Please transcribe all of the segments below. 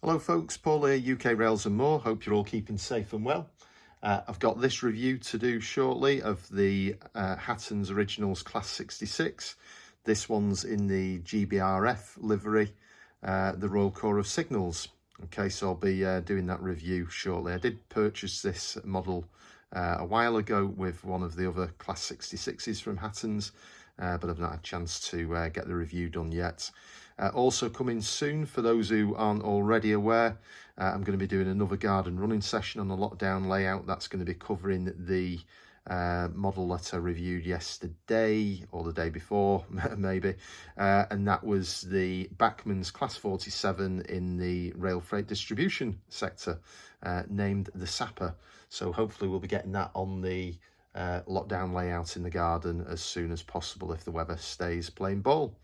Hello folks, Paul here, UK Rails and More. Hope you're all keeping safe and well. I've got this review to do shortly of the Hattons Originals Class 66. This one's in the GBRF livery, the Royal Corps of Signals. Okay, so I'll be doing that review shortly. I did purchase this model a while ago with one of the other Class 66s from Hattons, but I've not had a chance to get the review done yet. Also coming soon, for those who aren't already aware, I'm going to be doing another garden running session on the lockdown layout. That's going to be covering the model that I reviewed yesterday or the day before maybe, and that was the Bachmann's Class 47 in the rail freight distribution sector, named the Sapper. So hopefully we'll be getting that on the lockdown layout in the garden as soon as possible if the weather stays playing ball.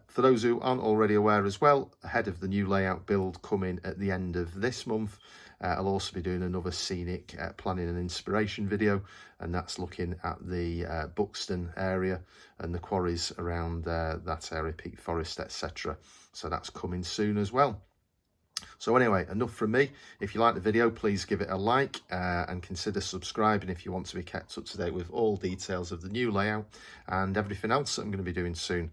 For those who aren't already aware as well, ahead of the new layout build coming at the end of this month, I'll also be doing another scenic planning and inspiration video, and that's looking at the Buxton area and the quarries around that area, Peak Forest, etc. So that's coming soon as well. So anyway, enough from me. If you like the video, please give it a like and consider subscribing if you want to be kept up to date with all details of the new layout and everything else that I'm going to be doing soon.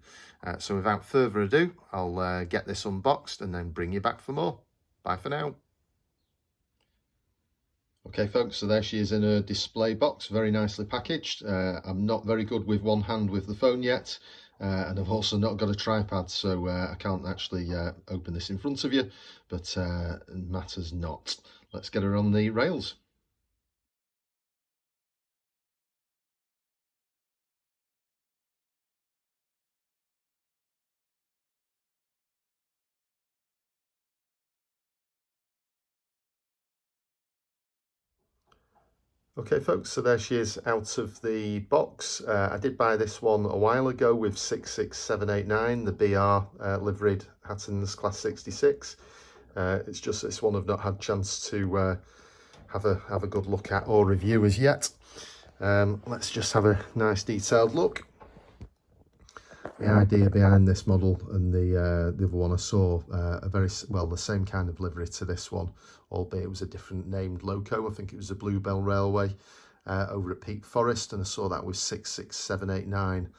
So without further ado, I'll get this unboxed and then bring you back for more. Bye for now. Okay folks, so there she is in a display box, very nicely packaged. I'm not very good with one hand with the phone yet. And I've also not got a tripod, so I can't actually open this in front of you, but matters not. Let's get her on the rails. Okay folks, so there she is out of the box. I did buy this one a while ago with 66789, the BR liveried Hattons Class 66. It's just this one I've not had a chance to have a good look at or review as yet. Let's just have a nice detailed look. The idea behind this model and the other one I saw, the same kind of livery to this one, albeit it was a different named loco. I think it was the Bluebell Railway over at Peak Forest, and I saw that with 66789,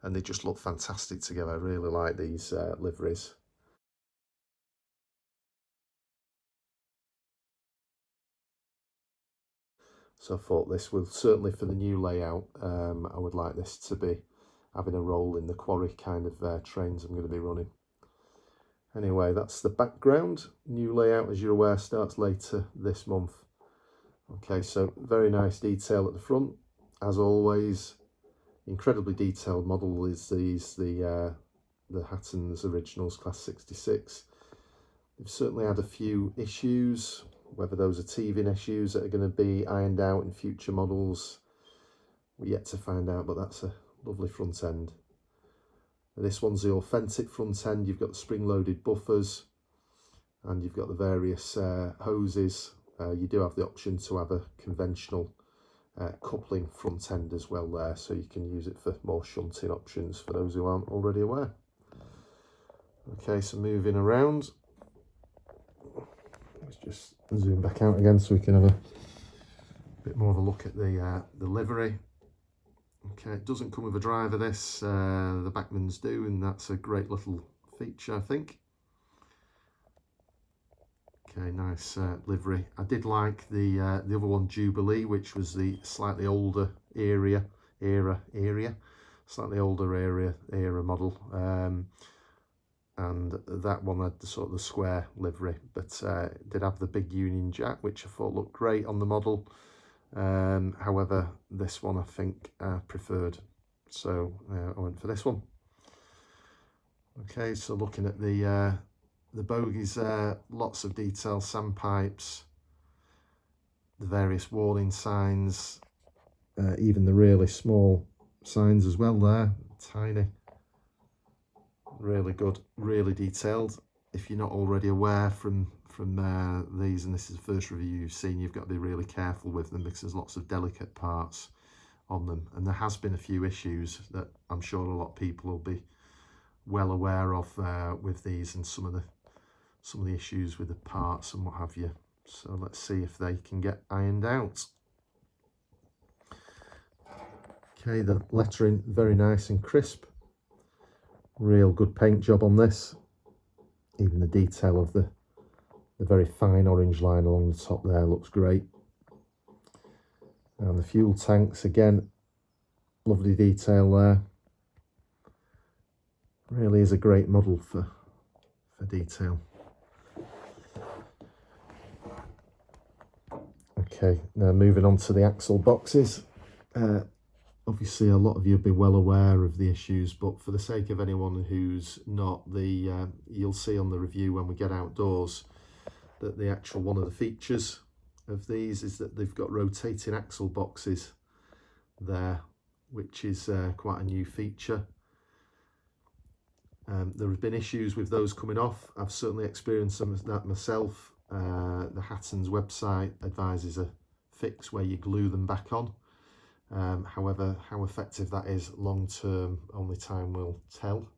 and they just look fantastic together. I really like these liveries. So I thought this will certainly, for the new layout, I would like this to be having a role in the quarry kind of trains I'm going to be running. Anyway, that's the background. New layout, as you're aware, starts later this month. Okay, so very nice detail at the front, as always. Incredibly detailed model is the Hattons Originals Class 66. They've certainly had a few issues. Whether those are teething issues that are going to be ironed out in future models, we're yet to find out, but that's a lovely front end. And this one's the authentic front end. You've got the spring-loaded buffers, and you've got the various hoses. You do have the option to have a conventional coupling front end as well there, so you can use it for more shunting options for those who aren't already aware. Okay, so moving around. Let's just zoom back out again so we can have a bit more of a look at the livery. Okay, it doesn't come with a driver, this, the Bachmann's do, and that's a great little feature, I think. Okay, nice livery. I did like the other one, Jubilee, which was the slightly older era model, and that one had the sort of the square livery, but it did have the big Union Jack, which I thought looked great on the model. However, this one I think I preferred, so I went for this one. Okay, so looking at the bogies there, lots of detail, sandpipes, the various warning signs, even the really small signs as well there, tiny. Really good, really detailed. If you're not already aware from these, and this is the first review you've seen, you've got to be really careful with them because there's lots of delicate parts on them, and there has been a few issues that I'm sure a lot of people will be well aware of with these, and some of some of the issues with the parts and what have you. So let's see if they can get ironed out. Okay, the lettering very nice and crisp. Real good paint job on this. Even the detail of the very fine orange line along the top there looks great. And the fuel tanks, again, lovely detail there. Really is a great model for detail. Okay, now moving on to the axle boxes. Obviously, a lot of you will be well aware of the issues, but for the sake of anyone who's not, you'll see on the review when we get outdoors that the actual one of the features of these is that they've got rotating axle boxes there, which is quite a new feature. There have been issues with those coming off. I've certainly experienced some of that myself. The Hattons website advises a fix where you glue them back on. However, how effective that is long term, only time will tell.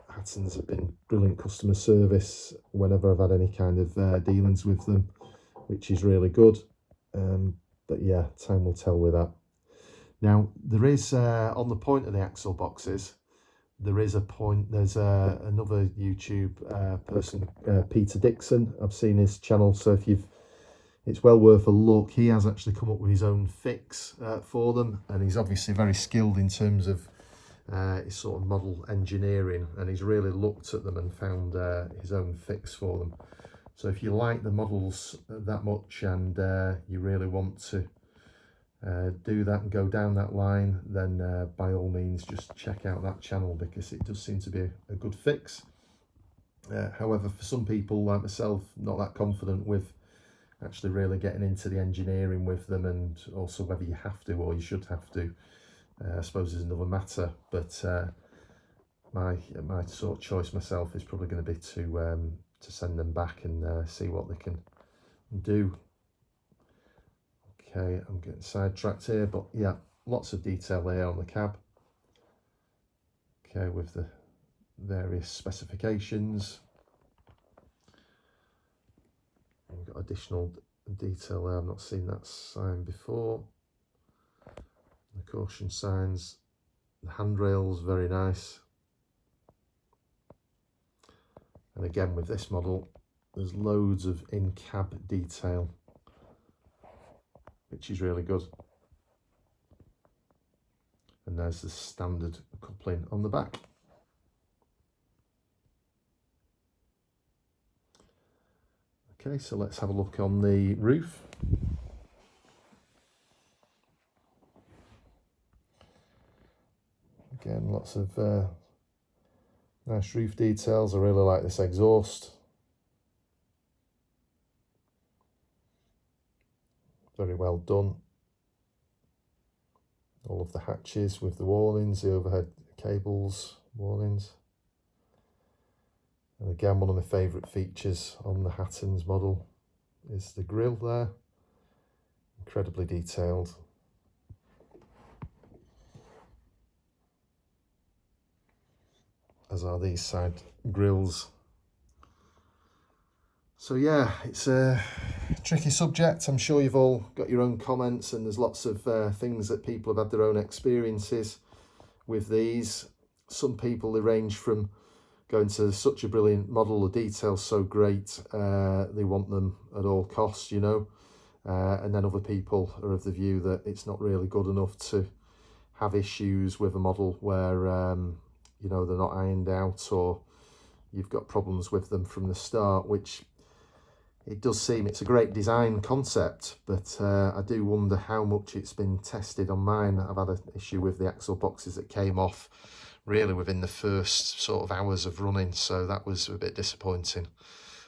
Hattons have been brilliant customer service whenever I've had any kind of dealings with them, which is really good. But yeah, time will tell with that. Now, there is, on the point of the axle boxes, there is a point, there's another YouTube person, Peter Dixon. I've seen his channel, so if you've, it's well worth a look. He has actually come up with his own fix for them, and he's obviously very skilled in terms of his sort of model engineering, and he's really looked at them and found his own fix for them. So if you like the models that much and you really want to do that and go down that line, then by all means just check out that channel, because it does seem to be a good fix. However, for some people like myself, not that confident with actually really getting into the engineering with them, and also whether you have to or you should have to, I suppose is another matter. But my sort of choice myself is probably going to be to send them back and see what they can do. Okay, I'm getting sidetracked here, but yeah, lots of detail here on the cab. Okay, with the various specifications. We've got additional detail there. I've not seen that sign before. The caution signs, the handrails, very nice. And again, with this model, there's loads of in-cab detail, which is really good. And there's the standard coupling on the back. Okay, so let's have a look on the roof. Again, lots of nice roof details. I really like this exhaust. Very well done. All of the hatches with the warnings, the overhead cables, warnings. And again, one of my favourite features on the Hattons model is the grille there. Incredibly detailed. As are these side grills. So yeah, it's a tricky subject. I'm sure you've all got your own comments, and there's lots of things that people have had their own experiences with these. Some people, they range from going to such a brilliant model, the detail's so great, they want them at all costs, you know. And then other people are of the view that it's not really good enough to have issues with a model where, you know, they're not ironed out, or you've got problems with them from the start, which it does seem it's a great design concept, but I do wonder how much it's been tested on mine. I've had an issue with the axle boxes that came off really within the first sort of hours of running, so that was a bit disappointing.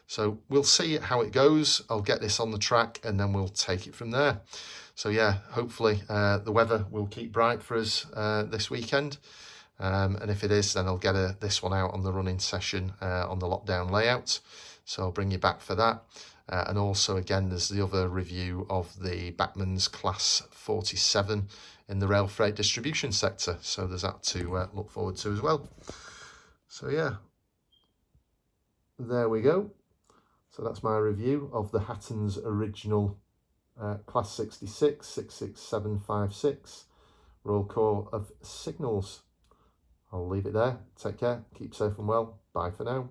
So we'll see how it goes. I'll get this on the track and then we'll take it from there. So yeah, hopefully the weather will keep bright for us this weekend. And if it is, then I'll get this one out on the running session on the lockdown layout. So I'll bring you back for that. And also, again, there's the other review of the Bachmann's Class 47 in the rail freight distribution sector. So there's that to look forward to as well. So yeah, there we go. So that's my review of the Hattons original Class 66 66756 Royal Corps of Signals. I'll leave it there. Take care, keep safe and well. Bye for now.